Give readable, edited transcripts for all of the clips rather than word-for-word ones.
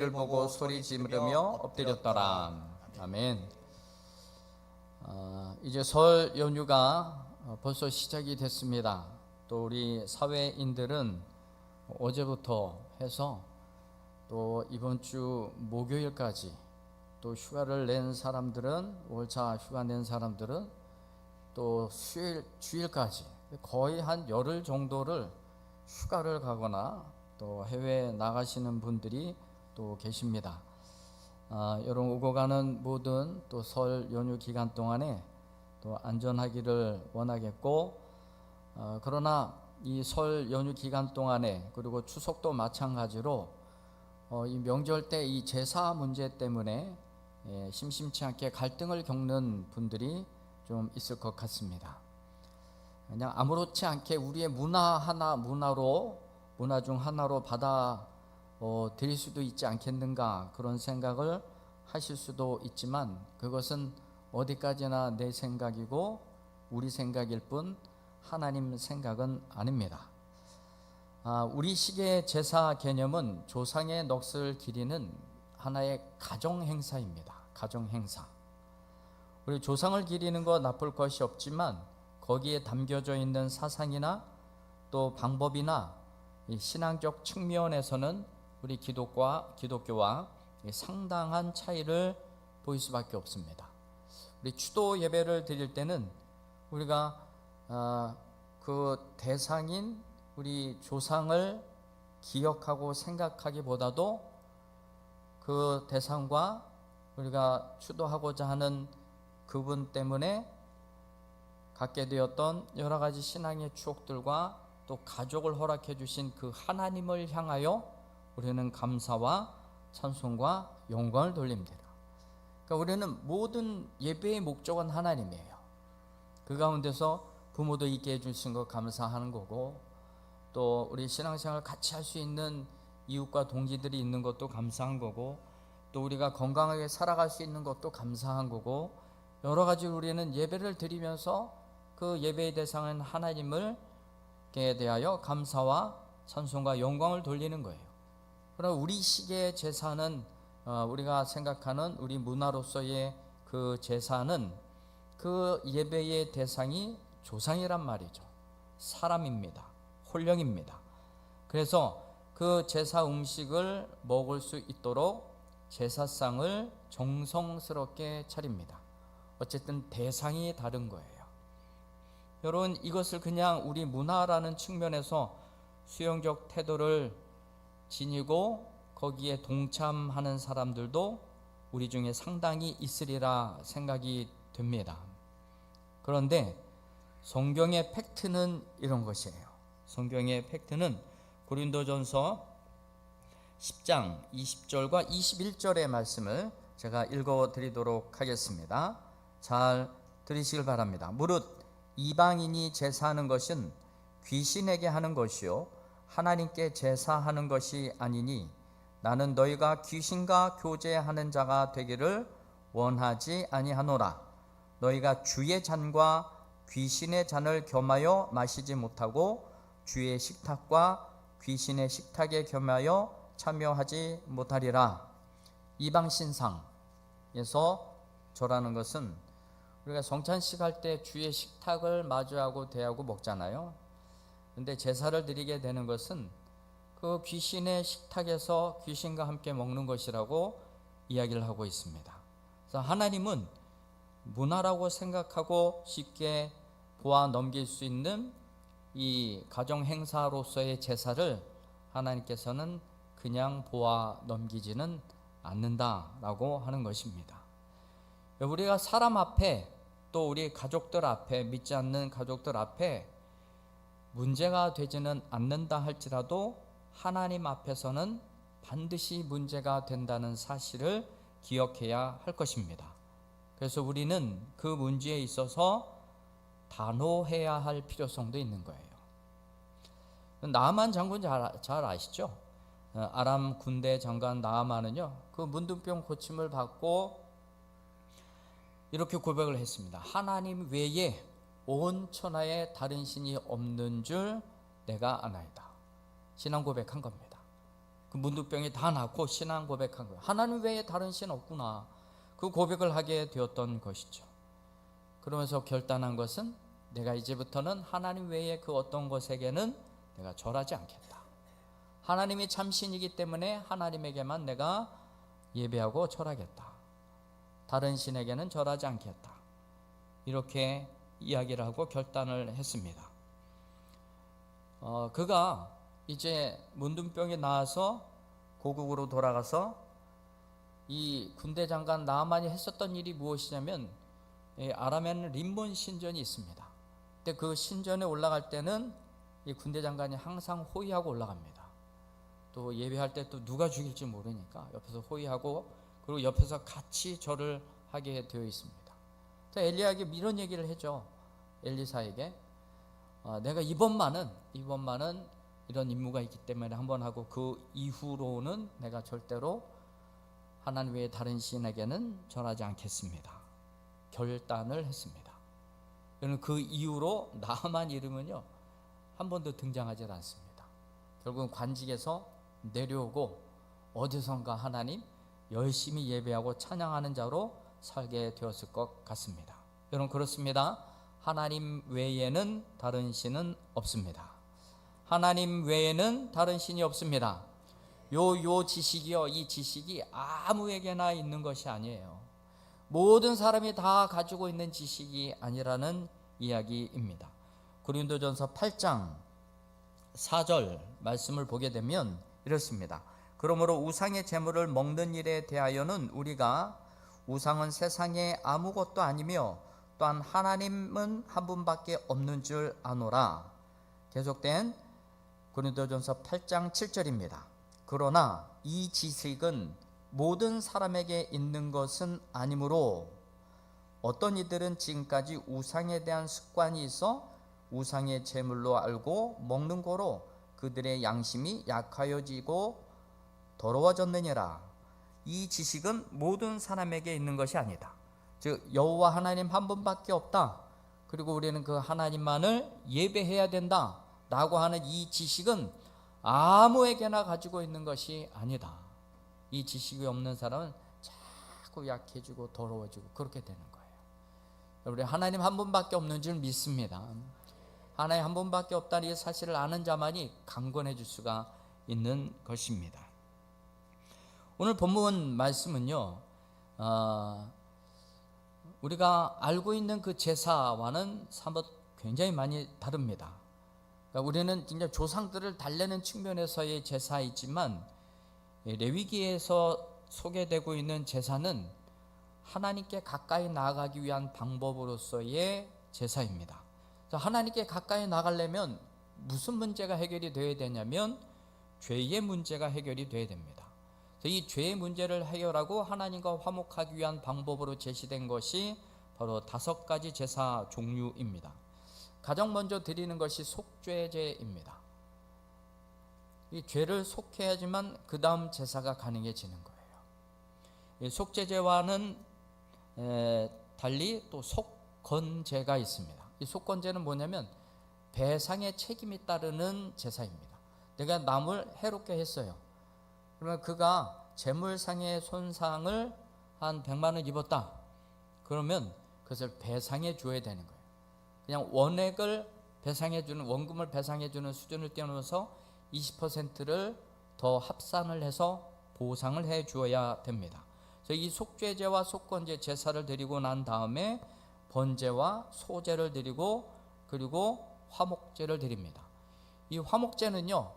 를 보고 소리 지르며 엎드렸더라. 아멘. 이제 설 연휴가 벌써 시작이 됐습니다. 또 우리 사회인들은 어제부터 해서 또 이번 주 목요일까지 또 휴가를 낸 사람들은 5월차 휴가 낸 사람들은 또 수요일 주일까지 거의 한 열흘 정도를 휴가를 가거나 또 해외에 나가시는 분들이 또 계십니다. 여러분 오고 가는 모든 또 설 연휴 기간 동안에 또 안전하기를 원하겠고, 그러나 이 설 연휴 기간 동안에 그리고 추석도 마찬가지로 이 명절 때 이 제사 문제 때문에 심심치 않게 갈등을 겪는 분들이 좀 있을 것 같습니다. 그냥 아무렇지 않게 우리의 문화 중 하나로 받아 드릴 수도 있지 않겠는가, 그런 생각을 하실 수도 있지만 그것은 어디까지나 내 생각이고 우리 생각일 뿐 하나님 생각은 아닙니다. 우리 시계의 제사 개념은 조상의 넋을 기리는 하나의 가정 행사입니다. 가정 행사. 우리 조상을 기리는 거 나쁠 것이 없지만 거기에 담겨져 있는 사상이나 또 방법이나 신앙적 측면에서는 우리 기독교와 상당한 차이를 보일 수밖에 없습니다. 우리 추도 예배를 드릴 때는 우리가 그 대상인 우리 조상을 기억하고 생각하기보다도 그 대상과 우리가 추도하고자 하는 그분 때문에 갖게 되었던 여러 가지 신앙의 추억들과 또 가족을 허락해 주신 그 하나님을 향하여 우리는 감사와 찬송과 영광을 돌립니다. 그러니까 우리는 모든 예배의 목적은 하나님이에요. 그 가운데서 부모도 있게 해주신 것 감사하는 거고, 또 우리 신앙생활 같이 할 수 있는 이웃과 동지들이 있는 것도 감사한 거고, 또 우리가 건강하게 살아갈 수 있는 것도 감사한 거고, 여러 가지 우리는 예배를 드리면서 그 예배의 대상은 하나님을 대하여 감사와 찬송과 영광을 돌리는 거예요. 그러나 우리 시계의 제사는 우리가 생각하는 우리 문화로서의 그 제사는 그 예배의 대상이 조상이란 말이죠. 사람입니다. 혼령입니다. 그래서 그 제사 음식을 먹을 수 있도록 제사상을 정성스럽게 차립니다. 어쨌든 대상이 다른 거예요. 여러분, 이것을 그냥 우리 문화라는 측면에서 수용적 태도를 지니고 거기에 동참하는 사람들도 우리 중에 상당히 있으리라 생각이 됩니다. 그런데 성경의 팩트는 이런 것이에요. 성경의 팩트는 고린도전서 10장 20절과 21절의 말씀을 제가 읽어드리도록 하겠습니다. 잘 들으시길 바랍니다. 무릇 이방인이 제사하는 것은 귀신에게 하는 것이요 하나님께 제사하는 것이 아니니 나는 너희가 귀신과 교제하는 자가 되기를 원하지 아니하노라. 너희가 주의 잔과 귀신의 잔을 겸하여 마시지 못하고 주의 식탁과 귀신의 식탁에 겸하여 참여하지 못하리라. 이방신상에서 저라는 것은 우리가 성찬식 할 때 주의 식탁을 마주하고 대하고 먹잖아요. 근데 제사를 드리게 되는 것은 그 귀신의 식탁에서 귀신과 함께 먹는 것이라고 이야기를 하고 있습니다. 그래서 하나님은 문화라고 생각하고 쉽게 보아 넘길 수 있는 이 가정 행사로서의 제사를 하나님께서는 그냥 보아 넘기지는 않는다라고 하는 것입니다. 우리가 사람 앞에 또 우리 가족들 앞에, 믿지 않는 가족들 앞에 문제가 되지는 않는다 할지라도 하나님 앞에서는 반드시 문제가 된다는 사실을 기억해야 할 것입니다. 그래서 우리는 그 문제에 있어서 단호해야 할 필요성도 있는 거예요. 나아만 장군 잘 아시죠? 아람 군대 장관 나아만은요, 그 문둥병 고침을 받고 이렇게 고백을 했습니다. 하나님 외에 온 천하에 다른 신이 없는 줄 내가 아나이다. 신앙 고백한 겁니다. 그 문둥병이 다 낫고 신앙 고백한 거예요. 하나님 외에 다른 신 없구나. 그 고백을 하게 되었던 것이죠. 그러면서 결단한 것은 내가 이제부터는 하나님 외에 그 어떤 것에게는 내가 절하지 않겠다. 하나님이 참신이기 때문에 하나님에게만 내가 예배하고 절하겠다. 다른 신에게는 절하지 않겠다. 이렇게 이야기를 하고 결단을 했습니다. 그가 이제 문둥병이 나아서 고국으로 돌아가서 이 군대 장관 나아만이 했었던 일이 무엇이냐면, 아람에는 림몬 신전이 있습니다. 근데 그 신전에 올라갈 때는 이 군대 장관이 항상 호위하고 올라갑니다. 또 예배할 때 또 누가 죽일지 모르니까 옆에서 호위하고, 그리고 옆에서 같이 절을 하게 되어 있습니다. 엘리야에게 이런 얘기를 해줘. 엘리사에게 내가 이번만은 이런 임무가 있기 때문에 한번 하고, 그 이후로는 내가 절대로 하나님 외에 다른 신에게는 절하지 않겠습니다. 결단을 했습니다. 그 이후로 나아만 이름은요 한 번도 등장하지 않습니다. 결국은 관직에서 내려오고 어디선가 하나님 열심히 예배하고 찬양하는 자로 살게 되었을 것 같습니다. 여러분, 그렇습니다. 하나님 외에는 다른 신은 없습니다. 하나님 외에는 다른 신이 없습니다. 요 지식이요, 이 지식이 아무에게나 있는 것이 아니에요. 모든 사람이 다 가지고 있는 지식이 아니라는 이야기입니다. 고린도전서 8장 4절 말씀을 보게 되면 이렇습니다. 그러므로 우상의 제물을 먹는 일에 대하여는 우리가 우상은 세상에 아무것도 아니며 또한 하나님은 한 분밖에 없는 줄 아노라. 계속된 고린도전서 8장 7절입니다. 그러나 이 지식은 모든 사람에게 있는 것은 아니므로 어떤 이들은 지금까지 우상에 대한 습관이 있어 우상의 제물로 알고 먹는 거로 그들의 양심이 약하여지고 더러워졌느니라. 이 지식은 모든 사람에게 있는 것이 아니다. 즉 여호와 하나님 한 분밖에 없다. 그리고 우리는 그 하나님만을 예배해야 된다 라고 하는 이 지식은 아무에게나 가지고 있는 것이 아니다. 이 지식이 없는 사람은 자꾸 약해지고 더러워지고 그렇게 되는 거예요. 우리 하나님 한 분밖에 없는 줄 믿습니다. 하나님 한 분밖에 없다는 이 사실을 아는 자만이 강건해질 수가 있는 것입니다. 오늘 본문 말씀은요, 우리가 알고 있는 그 제사와는 사뭇 굉장히 많이 다릅니다. 그러니까 우리는 진짜 조상들을 달래는 측면에서의 제사이지만, 레위기에서 소개되고 있는 제사는 하나님께 가까이 나아가기 위한 방법으로서의 제사입니다. 그래서 하나님께 가까이 나가려면 무슨 문제가 해결이 되어야 되냐면 죄의 문제가 해결이 되어야 됩니다. 그래서 이 죄의 문제를 해결하고 하나님과 화목하기 위한 방법으로 제시된 것이 바로 5가지 제사 종류입니다. 가장 먼저 드리는 것이 속죄제입니다. 이 죄를 속해야지만 그 다음 제사가 가능해지는 거예요. 이 속죄제와는 달리 또 속건제가 있습니다. 이 속건제는 뭐냐면 배상의 책임이 따르는 제사입니다. 내가 남을 해롭게 했어요. 그러면 그가 재물상의 손상을 한 100만 원 입었다. 그러면 그것을 배상해 줘야 되는 거예요. 그냥 원액을 배상해 주는, 원금을 배상해 주는 수준을 뛰어넘어서 20%를 더 합산을 해서 보상을 해 주어야 됩니다. 그래서 이 속죄제와 속건제 제사를 드리고 난 다음에 번제와 소제를 드리고, 그리고 화목제를 드립니다. 이 화목제는요,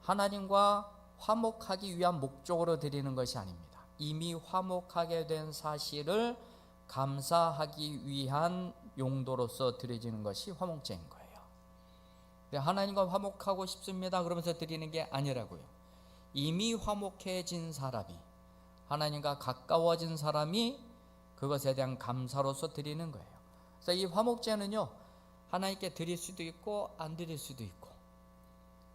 하나님과 화목하기 위한 목적으로 드리는 것이 아닙니다. 이미 화목하게 된 사실을 감사하기 위한 용도로서 드려지는 것이 화목제인 거예요. 하나님과 화목하고 싶습니다 그러면서 드리는 게 아니라고요. 이미 화목해진 사람이, 하나님과 가까워진 사람이 그것에 대한 감사로서 드리는 거예요. 그래서 이 화목제는요, 하나님께 드릴 수도 있고 안 드릴 수도 있고,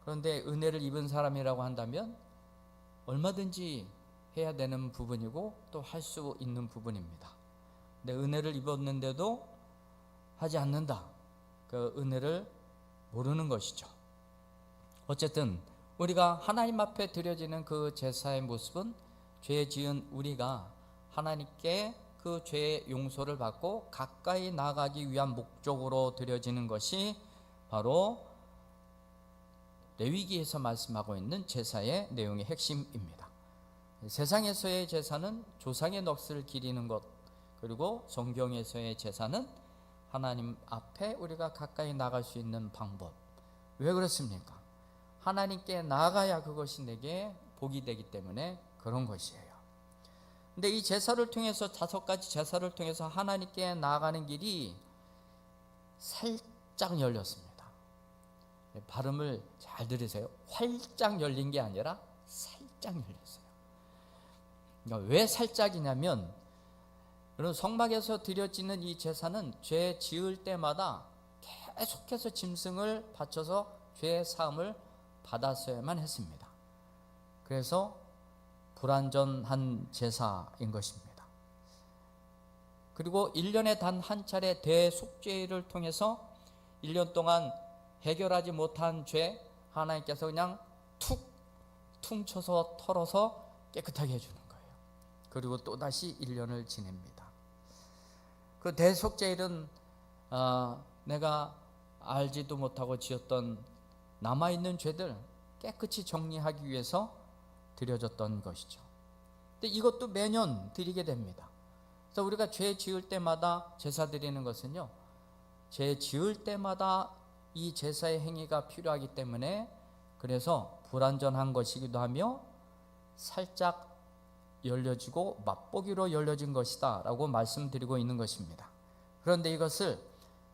그런데 은혜를 입은 사람이라고 한다면 얼마든지 해야 되는 부분이고 또 할 수 있는 부분입니다. 근데 은혜를 입었는데도 하지 않는다, 그 은혜를 모르는 것이죠. 어쨌든 우리가 하나님 앞에 드려지는 그 제사의 모습은 죄 지은 우리가 하나님께 그 죄의 용서를 받고 가까이 나가기 위한 목적으로 드려지는 것이 바로 레위기에서 말씀하고 있는 제사의 내용의 핵심입니다. 세상에서의 제사는 조상의 넋을 기리는 것, 그리고 성경에서의 제사는 하나님 앞에 우리가 가까이 나갈 수 있는 방법. 왜 그렇습니까? 하나님께 나아가야 그것이 내게 복이 되기 때문에 그런 것이에요. 근데 이 제사를 통해서, 5가지 제사를 통해서 하나님께 나아가는 길이 살짝 열렸습니다. 발음을 잘 들으세요. 활짝 열린 게 아니라 살짝 열렸어요. 그러니까 왜 살짝이냐면, 여러분, 성막에서 드려지는 이 제사는 죄 지을 때마다 계속해서 짐승을 바쳐서 죄 사함을 받았어야만 했습니다. 그래서 불완전한 제사인 것입니다. 그리고 1년에 단 한 차례 대속죄를 통해서 1년 동안 해결하지 못한 죄 하나님께서 그냥 툭 퉁쳐서 털어서 깨끗하게 해주는 거예요. 그리고 또다시 1년을 지냅니다. 그 대속죄일은 내가 알지도 못하고 지었던 남아있는 죄들 깨끗이 정리하기 위해서 드려졌던 것이죠. 근데 이것도 매년 드리게 됩니다. 그래서 우리가 죄 지을 때마다 제사 드리는 것은요, 죄 지을 때마다 이 제사의 행위가 필요하기 때문에, 그래서 불완전한 것이기도 하며 살짝 열려지고 맛보기로 열려진 것이다 라고 말씀드리고 있는 것입니다. 그런데 이것을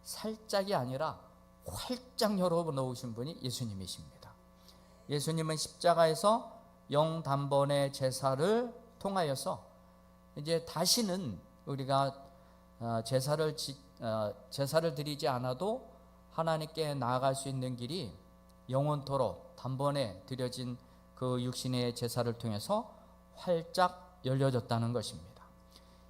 살짝이 아니라 활짝 열어 놓으신 분이 예수님이십니다. 예수님은 십자가에서 영단번의 제사를 통하여서 이제 다시는 우리가 제사를 드리지 않아도 하나님께 나아갈 수 있는 길이 영원토록 단번에 드려진 그 육신의 제사를 통해서 활짝 열려졌다는 것입니다.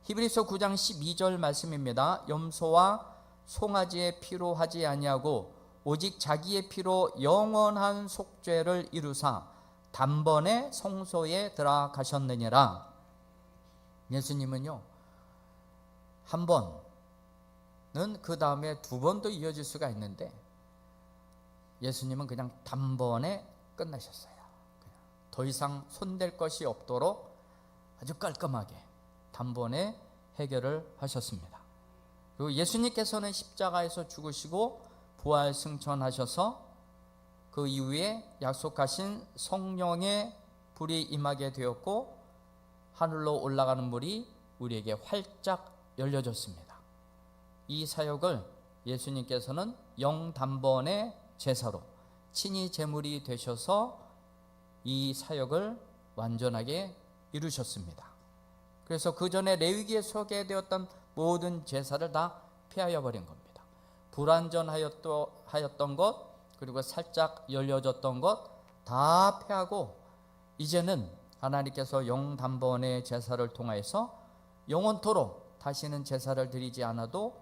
히브리서 9장 12절 말씀입니다. 염소와 송아지의 피로 하지 아니하고 오직 자기의 피로 영원한 속죄를 이루사 단번에 성소에 들어가셨느니라. 예수님은요, 한 번은 그 다음에 2번도 이어질 수가 있는데, 예수님은 그냥 단번에 끝나셨어요. 더 이상 손댈 것이 없도록 아주 깔끔하게 단번에 해결을 하셨습니다. 그리고 예수님께서는 십자가에서 죽으시고 부활 승천하셔서 그 이후에 약속하신 성령의 불이 임하게 되었고, 하늘로 올라가는 물이 우리에게 활짝 열려졌습니다. 이 사역을 예수님께서는 영단번의 제사로 친히 제물이 되셔서 이 사역을 완전하게 이루셨습니다. 그래서 그 전에 레위기에 소개되었던 모든 제사를 다 폐하여 버린 겁니다. 불완전하였던 것, 그리고 살짝 열려졌던 것 다 폐하고, 이제는 하나님께서 영단번의 제사를 통하여서 영원토록 다시는 제사를 드리지 않아도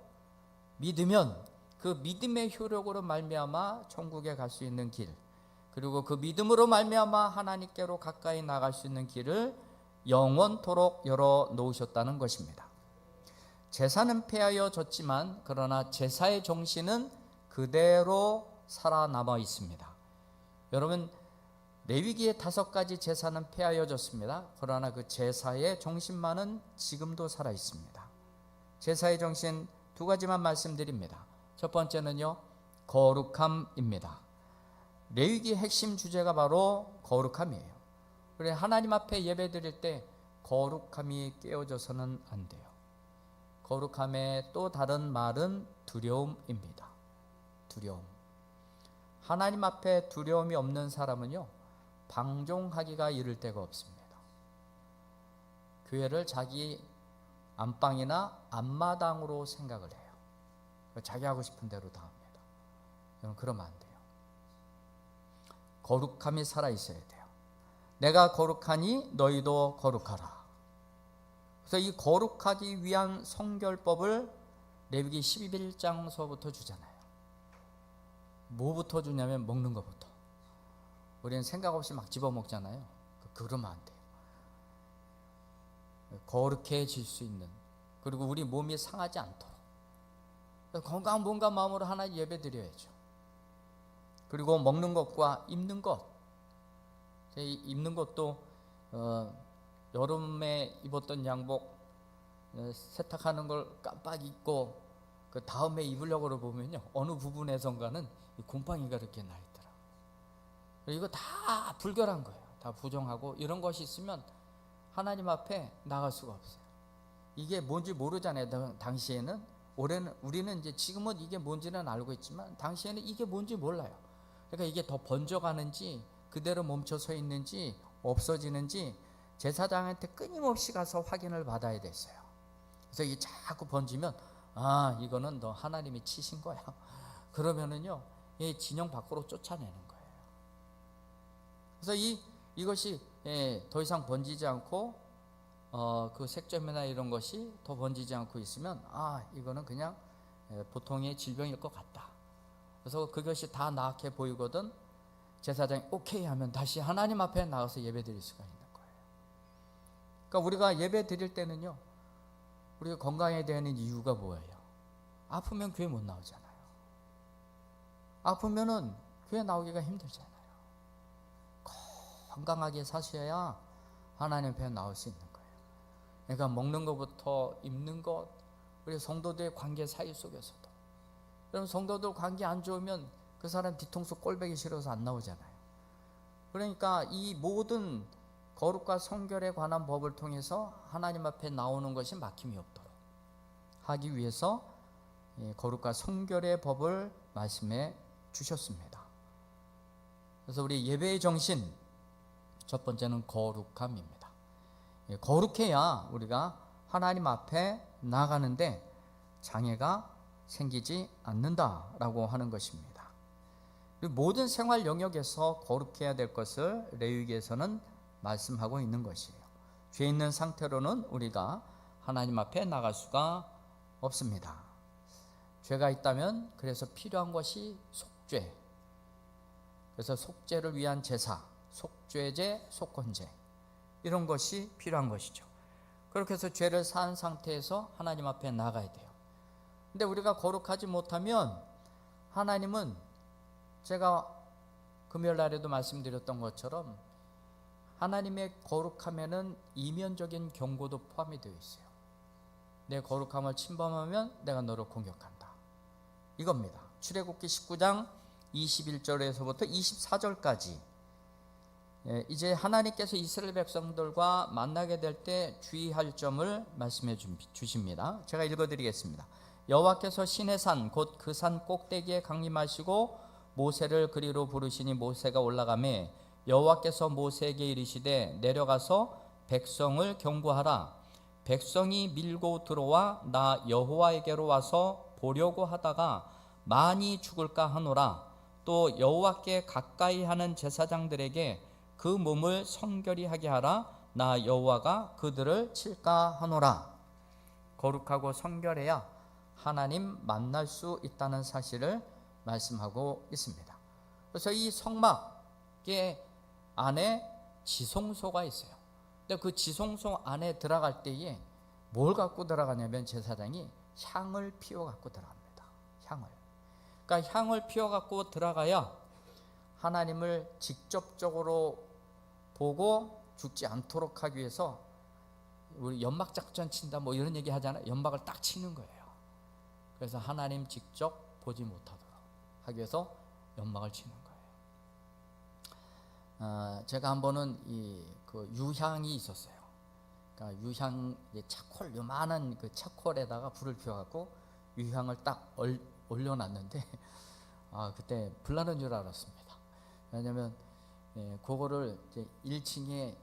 믿으면 그 믿음의 효력으로 말미암아 천국에 갈 수 있는 길, 그리고 그 믿음으로 말미암아 하나님께로 가까이 나갈 수 있는 길을 영원토록 열어 놓으셨다는 것입니다. 제사는 폐하여졌지만 그러나 제사의 정신은 그대로 살아남아 있습니다. 여러분, 레위기의 5가지 제사는 폐하여졌습니다. 그러나 그 제사의 정신만은 지금도 살아 있습니다. 제사의 정신 2가지만 말씀드립니다. 첫 번째는요, 거룩함입니다. 레위기의 핵심 주제가 바로 거룩함이에요. 그래, 하나님 앞에 예배 드릴 때 거룩함이 깨어져서는 안 돼요. 거룩함의 또 다른 말은 두려움입니다. 두려움. 하나님 앞에 두려움이 없는 사람은요, 방종하기가 이를 데가 없습니다. 교회를 자기 안방이나 앞마당으로 생각을 해요. 자기 하고 싶은 대로 다 합니다. 여러분, 그러면 안 돼요. 거룩함이 살아있어야 돼요. 내가 거룩하니 너희도 거룩하라. 그래서 이 거룩하기 위한 성결법을 레위기 11장서부터 주잖아요. 뭐부터 주냐면 먹는 것부터. 우리는 생각 없이 막 집어먹잖아요. 그러면 안 돼요. 거룩해질 수 있는, 그리고 우리 몸이 상하지 않도록 건강한 몸과 마음으로 하나님 예배 드려야죠. 그리고 먹는 것과 입는 것, 입는 것도 여름에 입었던 양복 세탁하는 걸 깜빡 잊고 그 다음에 입으려고 보면요, 어느 부분에선가는 곰팡이가 이렇게 나 있더라고요. 이거 다 불결한 거예요. 다 부정하고, 이런 것이 있으면 하나님 앞에 나갈 수가 없어요. 이게 뭔지 모르잖아요. 당시에는. 올해는, 우리는 이제 지금은 이게 뭔지는 알고 있지만 당시에는 이게 뭔지 몰라요. 그러니까 이게 더 번져가는지 그대로 멈춰 서 있는지 없어지는지 제사장한테 끊임없이 가서 확인을 받아야 됐어요. 그래서 이게 자꾸 번지면 이거는 너 하나님이 치신 거야. 그러면은요, 이 진영 밖으로 쫓아내는 거예요. 그래서 이것이 더 이상 번지지 않고 그 색점이나 이런 것이 더 번지지 않고 있으면 이거는 그냥 보통의 질병일 것 같다. 그래서 그것이 다 나약해 보이거든 제사장이 오케이 하면 다시 하나님 앞에 나가서 예배 드릴 수가 있는 거예요. 그러니까 우리가 예배 드릴 때는요, 우리가 건강해야 되는 이유가 뭐예요? 아프면 교회 못 나오잖아요. 아프면은 교회 나오기가 힘들잖아요. 건강하게 사셔야 하나님 앞에 나올 수 있는 거예요. 그러니까 먹는 것부터 입는 것, 우리 성도들의 관계 사이 속에서도, 여러분 성도들 관계 안 좋으면 그 사람 뒤통수 꼴보기 싫어서 안 나오잖아요. 그러니까 이 모든 거룩과 성결에 관한 법을 통해서 하나님 앞에 나오는 것이 막힘이 없도록 하기 위해서 거룩과 성결의 법을 말씀해 주셨습니다. 그래서 우리 예배의 정신, 첫 번째는 거룩함입니다. 거룩해야 우리가 하나님 앞에 나가는데 장애가 생기지 않는다라고 하는 것입니다. 모든 생활 영역에서 거룩해야 될 것을 레위기에서는 말씀하고 있는 것이에요. 죄 있는 상태로는 우리가 하나님 앞에 나갈 수가 없습니다. 죄가 있다면 그래서 필요한 것이 속죄, 그래서 속죄를 위한 제사, 속죄제, 속건제, 이런 것이 필요한 것이죠. 그렇게 해서 죄를 사한 상태에서 하나님 앞에 나가야 돼요. 근데 우리가 거룩하지 못하면 하나님은, 제가 금요일 날에도 말씀드렸던 것처럼 하나님의 거룩함에는 이면적인 경고도 포함이 되어 있어요. 내 거룩함을 침범하면 내가 너를 공격한다, 이겁니다. 출애굽기 19장 21절에서부터 24절까지 이제 하나님께서 이스라엘 백성들과 만나게 될 때 주의할 점을 말씀해 주십니다. 제가 읽어드리겠습니다. 여호와께서 시내산 곧 그 산 꼭대기에 강림하시고 모세를 그리로 부르시니 모세가 올라가매 여호와께서 모세에게 이르시되 내려가서 백성을 경고하라. 백성이 밀고 들어와 나 여호와에게로 와서 보려고 하다가 많이 죽을까 하노라. 또 여호와께 가까이 하는 제사장들에게 그 몸을 성결히 하게 하라. 나 여호와가 그들을 칠까 하노라. 거룩하고 성결해야 하나님 만날 수 있다는 사실을 말씀하고 있습니다. 그래서 이 성막의 안에 지성소가 있어요. 근데 그 지성소 안에 들어갈 때에 뭘 갖고 들어가냐면 제사장이 향을 피워 갖고 들어갑니다. 향을. 그러니까 향을 피워 갖고 들어가야 하나님을 직접적으로 보고 죽지 않도록 하기 위해서, 우리 연막 작전 친다 뭐 이런 얘기 하잖아요. 연막을 딱 치는 거예요. 그래서 하나님 직접 보지 못하도록 하기 위해서 연막을 치는 거예요. 제가 한 번은 그 유향이 있었어요. 그러니까 유향, 차콜, 요만한 그 차콜에다가 불을 피워갖고 유향을 딱 올려놨는데 그때 불나는 줄 알았습니다. 왜냐하면 그거를 이제 1층에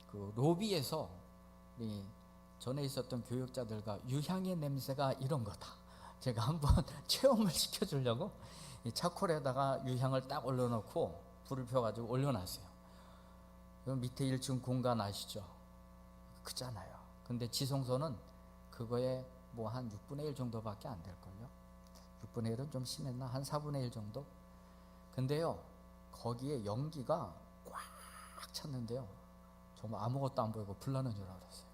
그 로비에서 우리 전에 있었던 교육자들과 유향의 냄새가 이런 거다, 제가 한번 체험을 시켜주려고 이 차콜에다가 유향을 딱 올려놓고 불을 펴가지고 올려놨어요. 밑에 1층 공간 아시죠? 크잖아요. 근데 지성소는 그거에 뭐 한 6분의 1 정도밖에 안 될걸요. 6분의 1은 좀 심했나? 한 4분의 1 정도? 근데요, 거기에 연기가 꽉 찼는데요. 정말 아무것도 안 보이고 불 나는 줄 알았어요.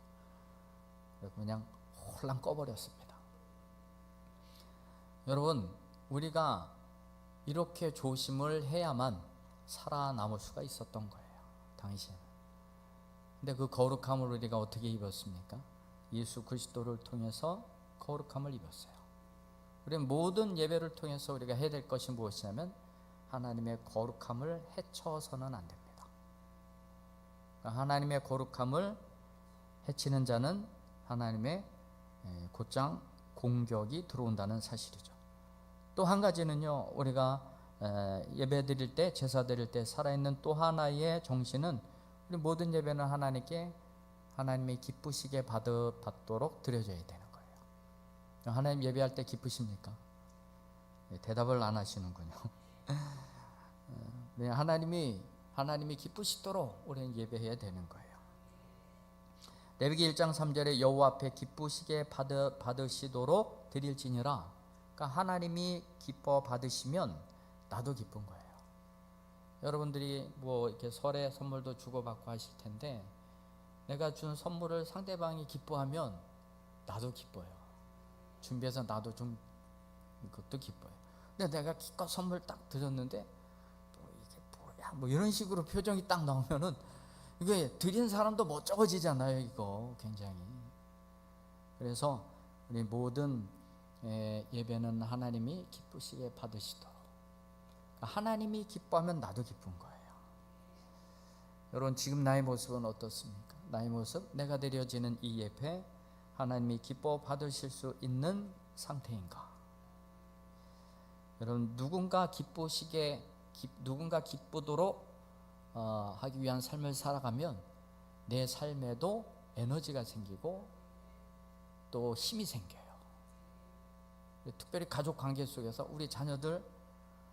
그냥 홀랑 꺼버렸습니다. 여러분, 우리가 이렇게 조심을 해야만 살아남을 수가 있었던 거예요, 당시에는. 근데 그 거룩함을 우리가 어떻게 입었습니까? 예수 그리스도를 통해서 거룩함을 입었어요. 우리 모든 예배를 통해서 우리가 해야 될 것이 무엇이냐면 하나님의 거룩함을 해쳐서는 안 됩니다. 하나님의 거룩함을 해치는 자는 하나님의 곧장 공격이 들어온다는 사실이죠. 또 한 가지는요, 우리가 예배 드릴 때, 제사 드릴 때 살아있는 또 하나의 정신은 우리 모든 예배는 하나님께 하나님이 기쁘시게 받도록 드려져야 되는 거예요. 하나님 예배할 때 기쁘십니까? 대답을 안 하시는군요. 하나님이 기쁘시도록 우리는 예배해야 되는 거예요. 레위기 1장 3절에 여호와 앞에 기쁘시게 받으시도록 드릴지니라. 그러니까 하나님이 기뻐 받으시면 나도 기쁜 거예요. 여러분들이 뭐 이렇게 설에 선물도 주고받고 하실 텐데, 내가 준 선물을 상대방이 기뻐하면 나도 기뻐요. 준비해서 나도 좀 그것도 기뻐요. 근데 내가 기껏 선물 딱 드렸는데 뭐 이게 뭐야 뭐 이런 식으로 표정이 딱 나오면은 이게 드린 사람도 멋쩍어지잖아요, 이거 굉장히. 그래서 우리 모든 예배는 하나님이 기쁘시게 받으시도록, 하나님이 기뻐하면 나도 기쁜 거예요. 여러분, 지금 나의 모습은 어떻습니까? 나의 모습, 내가 드려지는 이 예배 하나님이 기뻐 받으실 수 있는 상태인가? 여러분, 누군가 기쁘도록 하기 위한 삶을 살아가면 내 삶에도 에너지가 생기고 또 힘이 생겨요. 특별히 가족 관계 속에서 우리 자녀들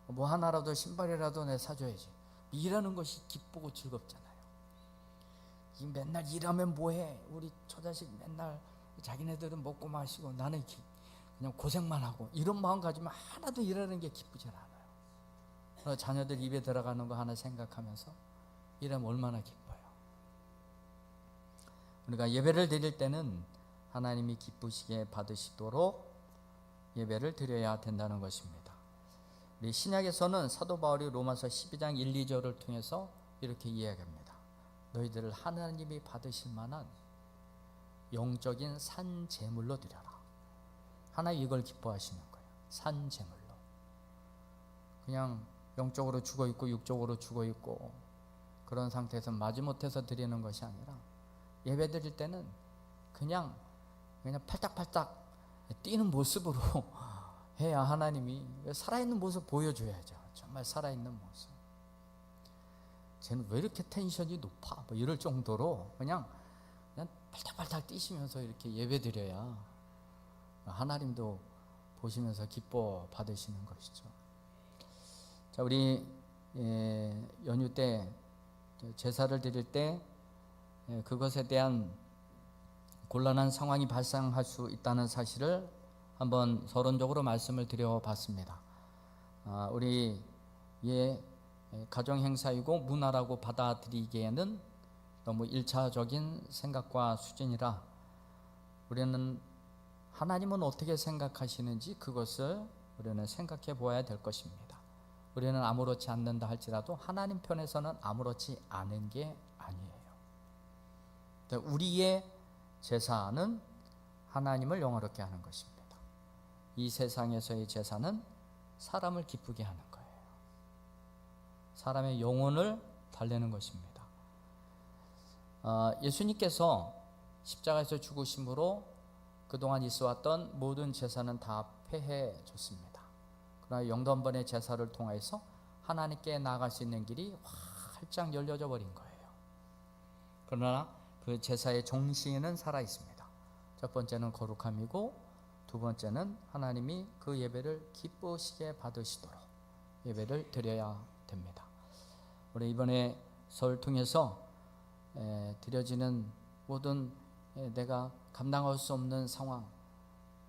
뭐 하나라도 신발이라도 내 사줘야지, 일하는 것이 기쁘고 즐겁잖아요. 맨날 일하면 뭐해? 우리 처자식 맨날 자기네들은 먹고 마시고 나는 그냥 고생만 하고, 이런 마음 가지면 하나도 일하는 게 기쁘지 않아요. 자녀들 입에 들어가는 거 하나 생각하면서 일하면 얼마나 기뻐요. 우리가 예배를 드릴 때는 하나님이 기쁘시게 받으시도록 예배를 드려야 된다는 것입니다. 우리 신약에서는 사도 바울이 로마서 12장 1, 2절을 통해서 이렇게 이야기합니다. 너희들을 하나님이 받으실 만한 영적인 산 제물로 드려라. 하나님 이걸 기뻐하시는 거예요. 산 제물로. 그냥 영적으로 죽어 있고 육적으로 죽어 있고 그런 상태에서 마지못해서 드리는 것이 아니라, 예배 드릴 때는 그냥 팔딱팔딱 뛰는 모습으로 해야 하나님이, 살아있는 모습 보여줘야죠. 정말 살아있는 모습. 쟤는 왜 이렇게 텐션이 높아? 뭐 이럴 정도로 그냥 팔딱팔딱 뛰시면서 이렇게 예배 드려야 하나님도 보시면서 기뻐 받으시는 것이죠. 자, 우리 연휴 때 제사를 드릴 때 그것에 대한 곤란한 상황이 발생할 수 있다는 사실을 한번 서론적으로 말씀을 드려봤습니다. 우리의 가정 행사이고 문화라고 받아들이기에는 너무 1차적인 생각과 수준이라, 우리는 하나님은 어떻게 생각하시는지 그것을 우리는 생각해 보아야 될 것입니다. 우리는 아무렇지 않는다 할지라도 하나님 편에서는 아무렇지 않은 게 아니에요. 우리의 제사는 하나님을 영화롭게 하는 것입니다. 이 세상에서의 제사는 사람을 기쁘게 하는 거예요. 사람의 영혼을 달래는 것입니다. 예수님께서 십자가에서 죽으심으로 그동안 있어왔던 모든 제사는 다 폐해졌습니다. 그러나 영도 한 번의 제사를 통해서 하나님께 나아갈 수 있는 길이 활짝 열려져 버린 거예요. 그러나 그 제사의 정신은 살아 있습니다. 첫 번째는 거룩함이고, 두 번째는 하나님이 그 예배를 기쁘시게 받으시도록 예배를 드려야 됩니다. 우리 이번에 설 통해서 드려지는 모든 내가 감당할 수 없는 상황,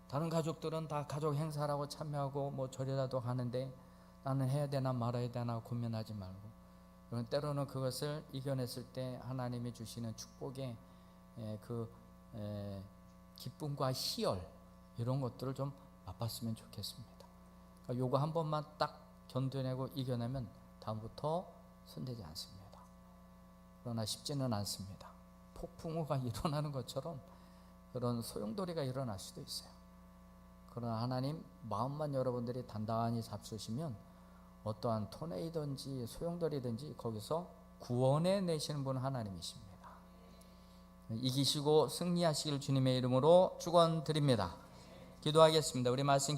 다른 가족들은 다 가족 행사라고 참여하고 뭐 절이라도 하는데 나는 해야 되나 말아야 되나 고민하지 말고, 때로는 그것을 이겨냈을 때 하나님이 주시는 축복의 기쁨과 희열, 이런 것들을 좀 맛봤으면 좋겠습니다. 그러니까 요거 한 번만 딱 견뎌내고 이겨내면 다음부터 손대지 않습니다. 그러나 쉽지는 않습니다. 폭풍우가 일어나는 것처럼 그런 소용돌이가 일어날 수도 있어요. 그러나 하나님 마음만 여러분들이 단단히 잡수시면 어떠한 토네이든지 소용돌이든지 거기서 구원해 내시는 분 하나님이십니다. 이기시고 승리하시길 주님의 이름으로 축원드립니다. 기도하겠습니다. 우리 말씀